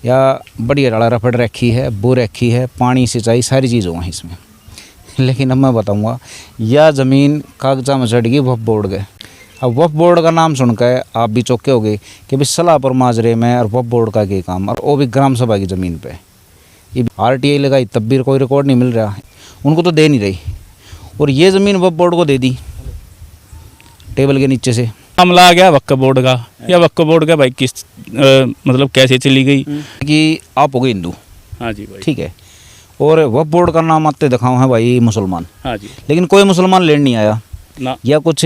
या बढ़िया डाला रफड़ रखी है, बो रखी है, पानी सिंचाई सारी चीज़ हुआ है इसमें। लेकिन अब मैं बताऊंगा, यह ज़मीन कागजा में चढ़ गई वक्फ बोर्ड के। अब वक्फ बोर्ड का नाम सुनकर आप भी चौके हो गए कि भाई सलाहपुर माजरे में और वक्फ बोर्ड का क्या काम, और वो भी ग्राम सभा की ज़मीन पे। ये RTI लगाई तब भी कोई रिकॉर्ड नहीं मिल रहा, उनको तो दे नहीं रही, और ये ज़मीन वक्फ बोर्ड को दे दी टेबल के नीचे से। मामला आ गया वक्फ बोर्ड का, या वक्फ बोर्ड का भाई किस मतलब कैसे चली गई कि आप हो गए हिंदू, हाँ जी भाई, ठीक है, और वक्फ बोर्ड का नाम आते दिखाओ है भाई मुसलमान, हाँ जी लेकिन कोई मुसलमान लेने नहीं आया, ना, या कुछ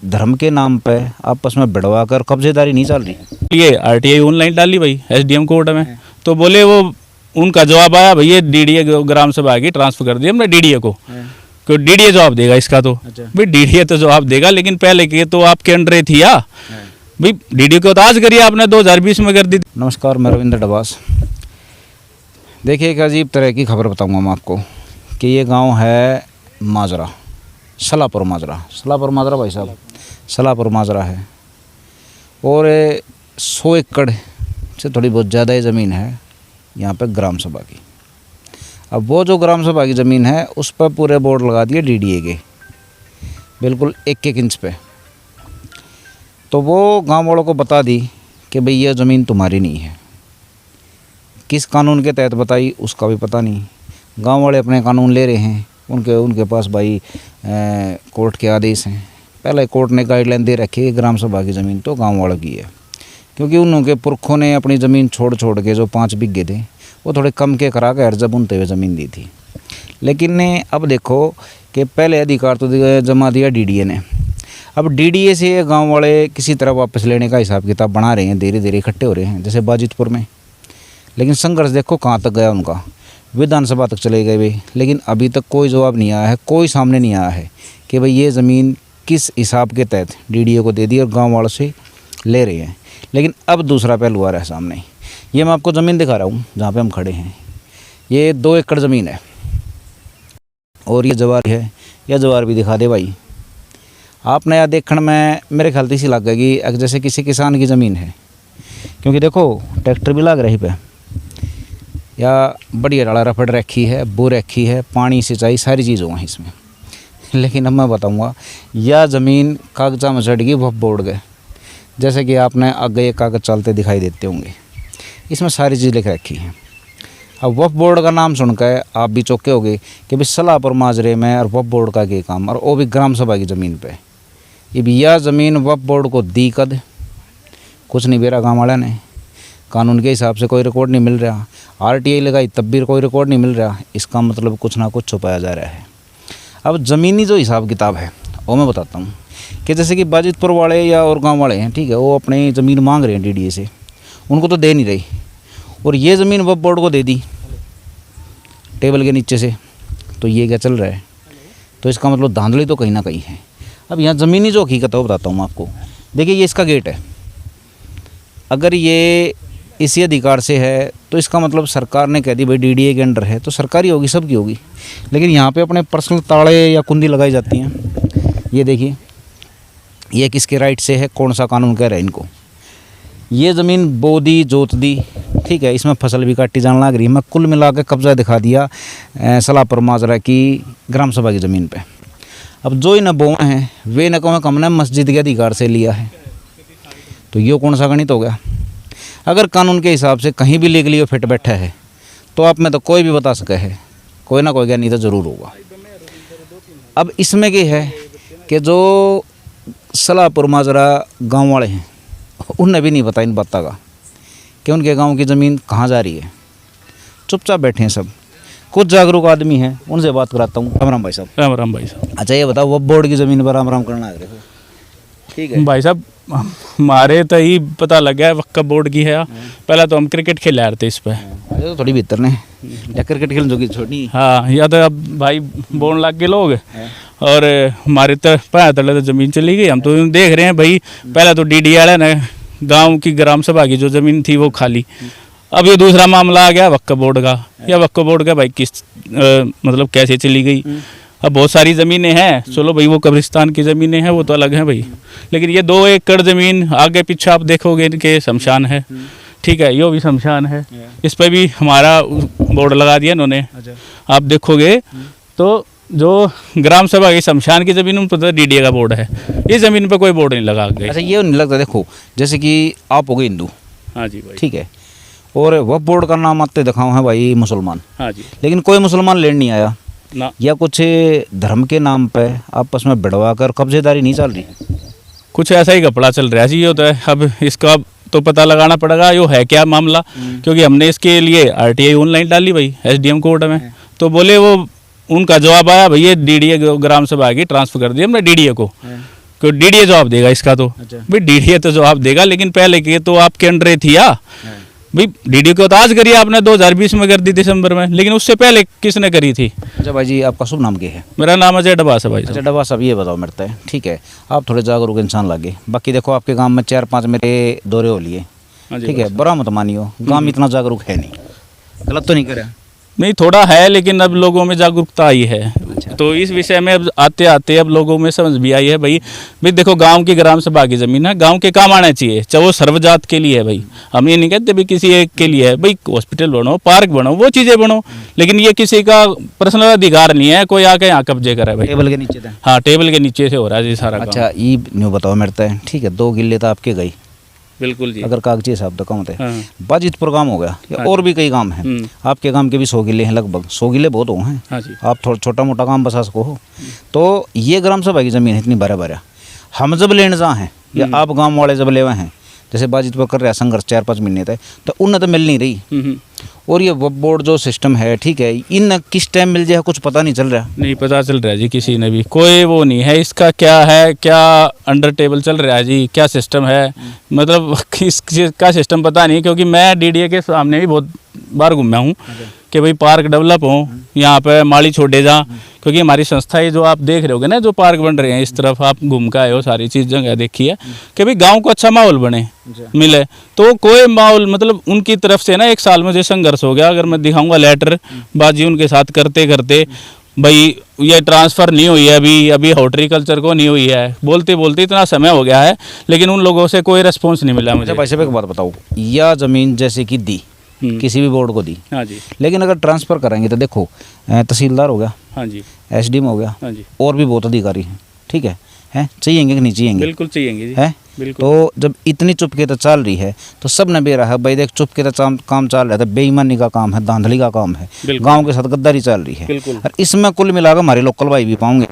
धर्म के नाम पे आपस में भिड़वा कर कब्जेदारी नहीं चल रही। ये RTI ऑनलाइन डाली भाई SDM कोर्ट में, तो बोले वो उनका जवाब आया भैया DDA ग्राम सभा की ट्रांसफर कर दिया हमने DDA को, क्यों DDA जवाब देगा इसका, तो भाई DDA तो जवाब देगा, लेकिन पहले के तो आपके अंडर थी या भाई DDA को तो आज करिए आपने 2020 में कर दी। नमस्कार, मैं रविंद्र डबास। देखिए एक अजीब तरह की खबर बताऊंगा मैं आपको कि ये गांव है माजरा, सलाहपुर माजरा। सलाहपुर माजरा भाई साहब, सलाहपुर माजरा है, और 100 एकड़ से थोड़ी बहुत ज़्यादा ही ज़मीन है यहाँ पे ग्राम सभा की। अब वो जो ग्राम सभा की ज़मीन है उस पर पूरे बोर्ड लगा दिए DDA के, बिल्कुल 1-1 इंच पे। तो वो गांव वालों को बता दी कि भाई ये ज़मीन तुम्हारी नहीं है। किस कानून के तहत बताई उसका भी पता नहीं। गांव वाले अपने कानून ले रहे हैं, उनके पास भाई कोर्ट के आदेश हैं। पहले कोर्ट ने गाइडलाइन दे रखी है ग्राम सभा की ज़मीन तो गांव वालों की है, क्योंकि उनके पुरखों ने अपनी ज़मीन छोड़ के जो 5 बिघे थे वो थोड़े कम के करा कर जब बुनते हुए ज़मीन दी थी। लेकिन अब देखो कि पहले अधिकार तो जमा दिया DDA ने। अब DDA से ये गाँव वाले किसी तरह वापस लेने का हिसाब किताब बना रहे हैं, धीरे धीरे इकट्ठे हो रहे हैं, जैसे बाजितपुर में। लेकिन संघर्ष देखो कहाँ तक गया उनका, विधानसभा तक चले गए भाई, लेकिन अभी तक कोई जवाब नहीं आया है, कोई सामने नहीं आया है कि भाई ये ज़मीन किस हिसाब के तहत DDA को दे दी और गांव वालों से ले रहे हैं। लेकिन अब दूसरा पहलू आ रहा है सामने। ये मैं आपको ज़मीन दिखा रहा हूँ जहाँ पे हम खड़े हैं, ये 2 एकड़ ज़मीन है, और ये जवार है, यह जवार भी दिखा दे भाई आपने। यह देखने में मेरे ख्याल से इसी लगेगी जैसे किसी किसान की ज़मीन है, क्योंकि देखो ट्रैक्टर भी लग रही पे, या बढ़िया डाला रफड़ रखी है, बो रखी है, पानी सिंचाई सारी चीज़ हुआ है इसमें। लेकिन अब मैं बताऊंगा, यह ज़मीन कागजा में चढ़ गई वक्फ बोर्ड के। जैसे कि आपने आगे ये कागज़ चलते दिखाई देते होंगे, इसमें सारी चीज़ लिख रखी है। अब वक्फ बोर्ड का नाम सुनकर आप भी चौके हो गए कि भाई सलाहपुर माजरे में और वक्फ बोर्ड का क्या काम, और वो भी ग्राम सभा की ज़मीन पे। ये भी यह ज़मीन वक्फ बोर्ड को दी कद कुछ नहीं बेरा गाँव वाले ने, कानून के हिसाब से कोई रिकॉर्ड नहीं मिल रहा, RTI लगाई तब भी कोई रिकॉर्ड नहीं मिल रहा। इसका मतलब कुछ ना कुछ छुपाया जा रहा है। अब ज़मीनी जो हिसाब किताब है वो मैं बताता हूँ कि जैसे कि बाजितपुर वाले या और गांव वाले हैं, ठीक है, वो अपनी ज़मीन मांग रहे हैं DDA से, उनको तो दे नहीं रही, और ये ज़मीन वक्फ बोर्ड को दे दी टेबल के नीचे से। तो ये क्या चल रहा है? तो इसका मतलब धांधली तो कहीं ना कहीं है। अब यहाँ ज़मीनी जो हकीकत है वो बताता हूँ मैं आपको। देखिए ये इसका गेट है, अगर ये इसी अधिकार से है तो इसका मतलब सरकार ने कह दी भाई DDA के अंडर है तो सरकारी होगी, सबकी होगी। लेकिन यहाँ पे अपने पर्सनल ताड़े या कुंडी लगाई जाती हैं। ये देखिए ये किसके राइट से है, कौन सा कानून कह रहा है इनको। ये ज़मीन बो दी, जोत दी, ठीक है, इसमें फसल भी काटी जाने लग रही है। मैं कुल मिला के कब्जा दिखा दिया सलाहपुर माजरा की ग्राम सभा की ज़मीन पर। अब जो इन्हें बोए हैं वे न कहो हमने मस्जिद के अधिकार से लिया है, तो ये कौन सा गणित हो गया। अगर कानून के हिसाब से कहीं भी लीगली फिट बैठा है तो आप में तो कोई भी बता सके है, कोई ना कोई ज्ञानी तो ज़रूर होगा। अब इसमें क्या है कि जो सलाहपुर माजरा गांव वाले हैं उन्हें भी नहीं पता इन बातों का कि उनके गांव की ज़मीन कहाँ जा रही है। चुपचाप बैठे हैं सब। कुछ जागरूक आदमी हैं, उनसे बात कराता हूँ। राम राम भाई साहब। राम राम भाई साहब। अच्छा ये बताओ, वक्फ बोर्ड की ज़मीन पर राम राम करना है, ठीक है भाई साहब, हमारे तो ही पता लग गया वक्फ बोर्ड की है। पहले तो हम क्रिकेट खेल रहे थे इस पे, तो थोड़ी भीतर ने या क्रिकेट खेल जो की छोटी, हाँ, या तो अब भाई बोलने लग गए लोग, और हमारे तो पैर तले तो ज़मीन चली गई। हम तो देख रहे हैं भाई, पहले तो DDA वाले ने गांव की ग्राम सभा की जो ज़मीन थी वो खाली। अब ये दूसरा मामला आ गया वक्फ बोर्ड का, या वक्फ बोर्ड का भाई किस मतलब कैसे चली गई। अब बहुत सारी ज़मीनें हैं, चलो भाई वो कब्रिस्तान की ज़मीनें हैं वो तो अलग हैं भाई, लेकिन ये 2 एकड़ ज़मीन आगे पीछे आप देखोगे इनके शमशान है, ठीक है, यो भी शमशान है, इस पे भी हमारा बोर्ड लगा दिया इन्होंने। आप देखोगे तो जो ग्राम सभा की शमशान की ज़मीन उन पर डीडीए का बोर्ड है, इस ज़मीन पे कोई बोर्ड नहीं लगा गया। अच्छा, ये नहीं लगता, देखो जैसे कि आप हो गए हिंदू, हाँ जी भाई, ठीक है, और वह बोर्ड का नाम आते दिखाओ है भाई मुसलमान, हाँ जी लेकिन कोई मुसलमान लेने नहीं आया, ना, या कुछ धर्म के नाम पे आपस में भिड़वा कर कब्जेदारी नहीं चल रही? कुछ ऐसा ही कपड़ा चल रहा है जी। ये होता है, अब इसका तो पता लगाना पड़ेगा यो है क्या मामला, क्योंकि हमने इसके लिए आरटीआई ऑनलाइन डाली भाई एसडीएम कोर्ट में, तो बोले वो उनका जवाब आया भाई ये डीडीए ग्राम सभा की ट्रांसफर कर दिया हमने डीडीए को, क्यों डीडीए जवाब देगा इसका, तो भाई डीडीए तो जवाब देगा, लेकिन पहले के तो आपके अंडर थी या भाई डीडीए को तो आज करी आपने 2020 में कर दी दिसंबर में, लेकिन उससे पहले किसने करी थी? अच्छा भाई जी, आपका शुभ नाम क्या है? मेरा नाम अजय डबास है भाई। अच्छा डबा साहब, ये बताओ मेरे को, ठीक है, आप थोड़े जागरूक इंसान लगे, बाकी देखो आपके गांव में 4-5 मेरे दौरे हो लिए, ठीक है, बुरा मत मानियो, गांव में इतना जागरूक है नहीं, गलत तो नहीं करे? नहीं, थोड़ा है, लेकिन अब लोगों में जागरूकता आई है। तो इस विषय में अब आते आते अब लोगों में समझ भी आई है भाई देखो गांव की ग्राम सभा की ज़मीन है, गांव के काम आना चाहिए, चाहे वो सर्वजात के लिए है भाई, हम ये नहीं कहते भाई किसी एक के लिए है, भाई हॉस्पिटल बनो, पार्क बनो, वो चीज़ें बनो, लेकिन ये किसी का पर्सनल अधिकार नहीं है कोई आके यहाँ कब्जे करे भाई। टेबल के नीचे था? हाँ, टेबल के नीचे से हो रहा है जी सारा। अच्छा, ये न्यू बताओ मेरे को, ठीक है, 2 किले तो आपके गई, बिल्कुल जी, अगर कागजी हिसाब तो कम थे, हाँ। बाजितपुर गांव हो गया, या और भी कई गांव हैं, आपके गांव के भी 100 किले हैं लगभग, 100 किले बहुत हो हैं, हाँ जी, आप थोड़ा छोटा मोटा काम बसा सको हो, तो ये ग्राम सभा की ज़मीन है इतनी बारह बारह, हम जब लेने जा हैं या आप गांव वाले जब ले हुए हैं, जैसे बाजितपुर कर रहा है संघर्ष 4-5 महीने तक, तो उन्हें तो मिल नहीं रही, और ये वक्फ बोर्ड जो सिस्टम है, ठीक है, इन किस टाइम मिल जाए कुछ पता नहीं चल रहा? नहीं पता चल रहा है जी, किसी ने भी कोई वो नहीं है, इसका क्या है, क्या अंडर टेबल चल रहा है जी, क्या सिस्टम है, मतलब किस का सिस्टम पता नहीं, क्योंकि मैं डीडीए के सामने भी बहुत बार घूमा हूँ कि भाई पार्क डेवलप हो, यहाँ पे माली छोड़े जा, क्योंकि हमारी संस्था है जो आप देख रहे होगे ना, जो पार्क बन रहे हैं इस तरफ, आप घूम के आए हो, सारी चीज़ जगह देखी है कि भाई गांव को अच्छा माहौल बने मिले, तो कोई माहौल मतलब उनकी तरफ से ना 1 साल में जो संघर्ष हो गया, अगर मैं दिखाऊंगा लेटर बाजी उनके साथ करते करते, भाई ये ट्रांसफ़र नहीं हुई है अभी हॉर्टिकल्चर को नहीं हुई है, बोलते बोलते इतना समय हो गया है, लेकिन उन लोगों से कोई रिस्पॉन्स नहीं मिला मुझे। भाई साहब एक बात बताओ, यह ज़मीन जैसे कि दी किसी भी बोर्ड को दी, हाँ जी, लेकिन अगर ट्रांसफ़र करेंगे तो देखो तहसीलदार हो गया, हाँ जी, एसडीएम हो गया, हाँ जी, और भी बहुत अधिकारी हैं, ठीक है, हैं चाहिएंगे कि नहीं चाहिएंगे? बिल्कुल चाहिएंगे जी, है, बिल्कुल। तो जब इतनी चुपके तो चल रही है, तो सब ने बेरा है भाई, देख चुपके तो काम चल रहा था, बेईमानी का काम है, धांधली का काम है, गांव के साथ गद्दारी चल रही है, और इसमें कुल मिलाकर हमारे लोकल भाई भी पाओगे,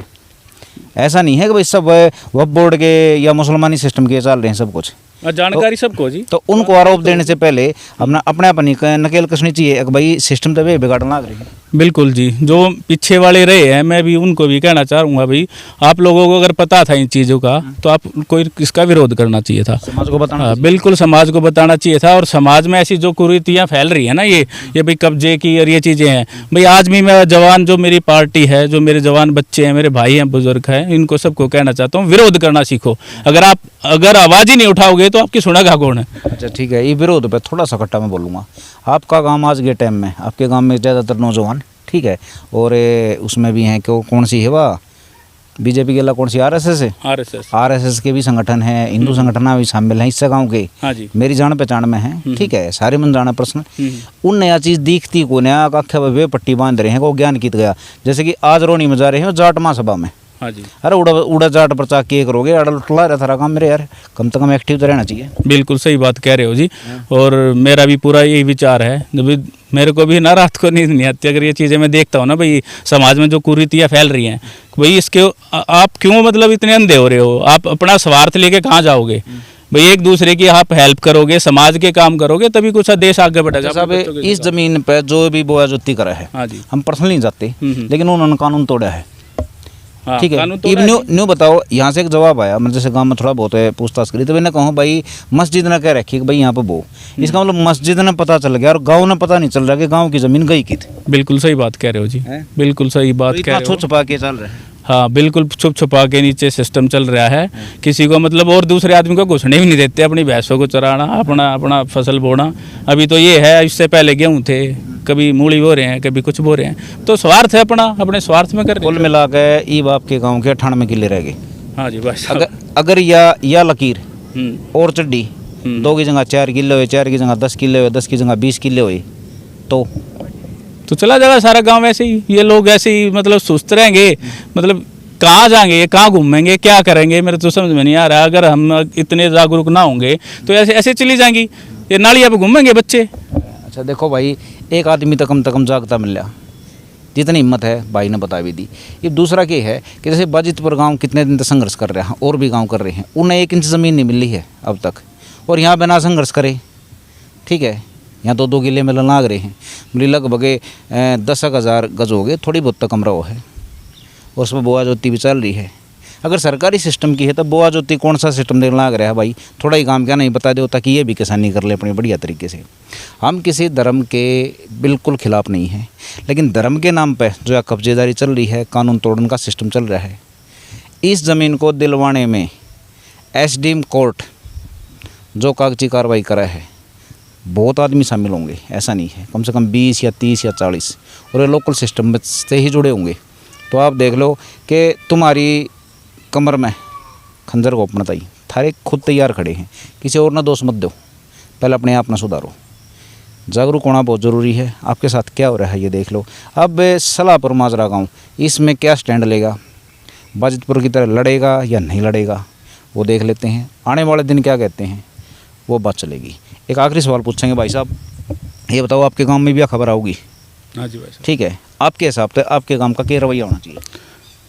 ऐसा नहीं है कि भाई सब वक्फ बोर्ड के या मुसलमानी सिस्टम के चल रहे हैं सब कुछ, जानकारी सबको जी, तो उनको आरोप देने से पहले अपने अपनी नकेल कसनी चाहिए कि भाई सिस्टम तो वे बिगाड़ने लग रही है। बिल्कुल जी, जो पीछे वाले रहे हैं मैं भी उनको भी कहना चाहूँगा भाई, आप लोगों को अगर पता था इन चीज़ों का तो आप कोई इसका विरोध करना चाहिए था, समाज को बताना, बिल्कुल समाज को बताना चाहिए था, और समाज में ऐसी जो कुरीतियाँ फैल रही है ना, ये भाई कब्जे की और ये चीज़ें हैं भाई, आज भी मैं जवान जो मेरी पार्टी है, जो मेरे जवान बच्चे हैं, मेरे भाई हैं, बुजुर्ग हैं, इनको सबको कहना चाहता हूँ विरोध करना सीखो, अगर आवाज़ ही नहीं उठाओगे तो आपकी सुनेगा कौन है? अच्छा ठीक है, ये विरोध पे थोड़ा सा खट्टा मैं बोलूँगा, आपका गांव आज के टाइम में, आपके गांव में ज़्यादातर नौजवान, ठीक है, और उसमें भी हैं कि कौन सी है वह बीजेपी के अलावा कौन सी आरएसएस है, आरएसएस के भी संगठन है, हिंदू संगठन भी शामिल हैं इससे गाँव के, हाँ जी, मेरी जान पहचान में है, ठीक है, सारे मन जाना प्रश्न, उन नया चीज़ दिखती को नया आख्या वे पट्टी बांध रहे हैं वो ज्ञान की गया, जैसे कि आज रोनी में जा रहे हैं जाट महासभा में, हाँ जी, अरे उड़ा जाट पर चाक के करोगे, अड़ल उठला रहा था काम मेरे यार, कम से कम एक्टिव तो रहना चाहिए। बिल्कुल सही बात कह रहे हो जी, और मेरा भी पूरा यही विचार है, जब मेरे को भी ना रात को नींद नहीं आती अगर ये चीज़ें मैं देखता हूँ ना भाई, समाज में जो कुरीतियाँ फैल रही हैं भाई, इसके आप क्यों मतलब इतने अंधे हो रहे हो, आप अपना स्वार्थ लेके कहाँ जाओगे भाई, एक दूसरे की आप हेल्प करोगे, समाज के काम करोगे, तभी कुछ देश आगे बढ़ेगा। साहब इस जमीन पे जो भी बोया जोती करा है, हाँ जी, हम पर्सनली नहीं जाते, लेकिन उन्होंने कानून तोड़ा है, ठीक है, न्यू बताओ, यहाँ से एक जवाब आया, मतलब जैसे गांव में थोड़ा बहुत है पूछताछ करी, तो मैंने कहा भाई मस्जिद ने कह रखी कि भाई यहाँ पे बो, इसका मतलब मस्जिद ने पता चल गया और गांव ने पता नहीं चल रहा कि गांव की जमीन गई की थी। बिल्कुल सही बात कह रहे हो जी, बिल्कुल सही बात कह रहे हो, छुपा के चल रहा है, हाँ बिल्कुल छुप छुपा के नीचे सिस्टम चल रहा है, किसी को मतलब और दूसरे आदमी को घुसने भी नहीं देते, अपनी भैंसों को चराना, अपना फसल बोना, अभी तो ये है, इससे पहले गेहूँ थे, कभी मूली बो रहे हैं, कभी कुछ बो रहे हैं, तो स्वार्थ है अपने स्वार्थ में कर रहे हैं। कुल मिला के ईब आपके गाँव के 98 किले रह गए, हाँ जी बस, अगर या लकीर और चड्डी 2 की जगह 4 किले हुए, 4 की जगह 10 किले हुए, 10 की जगह 20 किले हुए, तो चला जाएगा सारा गांव ऐसे ही। ये लोग ऐसे ही मतलब सुस्त रहेंगे, मतलब कहाँ जाएंगे, ये कहाँ घूमेंगे, क्या करेंगे, मेरे तो समझ में नहीं आ रहा। अगर हम इतने जागरूक ना होंगे तो ऐसे ऐसे चली जाएंगी, ये नालियाँ पे घूमेंगे बच्चे। अच्छा देखो भाई, एक आदमी तो कम जागता मिल रहा, जितनी हिम्मत है भाई ने बता भी दी। ये दूसरा क्या है कि जैसे बाजितपुर गांव कितने दिन तक संघर्ष कर रहे हैं, और भी गांव कर रहे हैं, उन्हें 1 इंच ज़मीन नहीं मिली है अब तक, और यहाँ बिना संघर्ष करे, ठीक है, यहाँ 2-2 किले में लाग रहे हैं, बोली लगभग 10,000 गज हो गए, थोड़ी बहुत तो कमरा हो है, और उसमें बोआ जोती भी चल रही है। अगर सरकारी सिस्टम की है तब बोआ जोती कौन सा सिस्टम देने लाग रहा है भाई, थोड़ा ही काम क्या नहीं बता दो ताकि ये भी किसानी कर ले अपनी बढ़िया तरीके से। हम किसी धर्म के बिल्कुल खिलाफ नहीं हैं, लेकिन धर्म के नाम पे जो कब्जेदारी चल रही है, कानून तोड़ने का सिस्टम चल रहा है, इस ज़मीन को दिलवाने में एसडीएम कोर्ट जो कागजी कार्रवाई करा है, बहुत आदमी शामिल होंगे, ऐसा नहीं है, कम से कम 20 या 30 या 40, और ये लोकल सिस्टम से ही जुड़े होंगे। तो आप देख लो कि तुम्हारी कमर में खंजर को अपना ताई थारे खुद तैयार खड़े हैं, किसी और ना दोष मत दो, पहले अपने आप ना सुधारो। जागरूक होना बहुत ज़रूरी है। आपके साथ क्या हो रहा है ये देख लो। अब सलाहपुर माजरा गांव इसमें क्या स्टैंड लेगा, बाजितपुर की तरह लड़ेगा या नहीं लड़ेगा, वो देख लेते हैं। आने वाले दिन क्या कहते हैं वो बात चलेगी। एक आखिरी सवाल पूछेंगे भाई साहब, ये बताओ आपके गांव में भी खबर आओगी? हाँ जी भाई साहब। ठीक है, आपके हिसाब से आपके गांव का क्या रवैया होना चाहिए?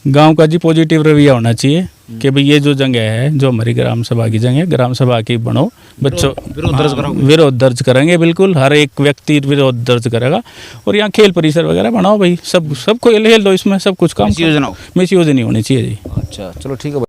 गांव का जी पॉजिटिव रवैया होना चाहिए कि भाई ये जो जगह है, जो हमारी ग्राम सभा की जगह है, ग्राम सभा की बनो, बच्चों विरोध दर्ज करेंगे, बिल्कुल हर एक व्यक्ति विरोध दर्ज करेगा। और यहाँ खेल परिसर वगैरह बनाओ भाई, सबको खेल दो, इसमें सब कुछ काम, मिसयूज नहीं होनी चाहिए जी। अच्छा चलो ठीक है।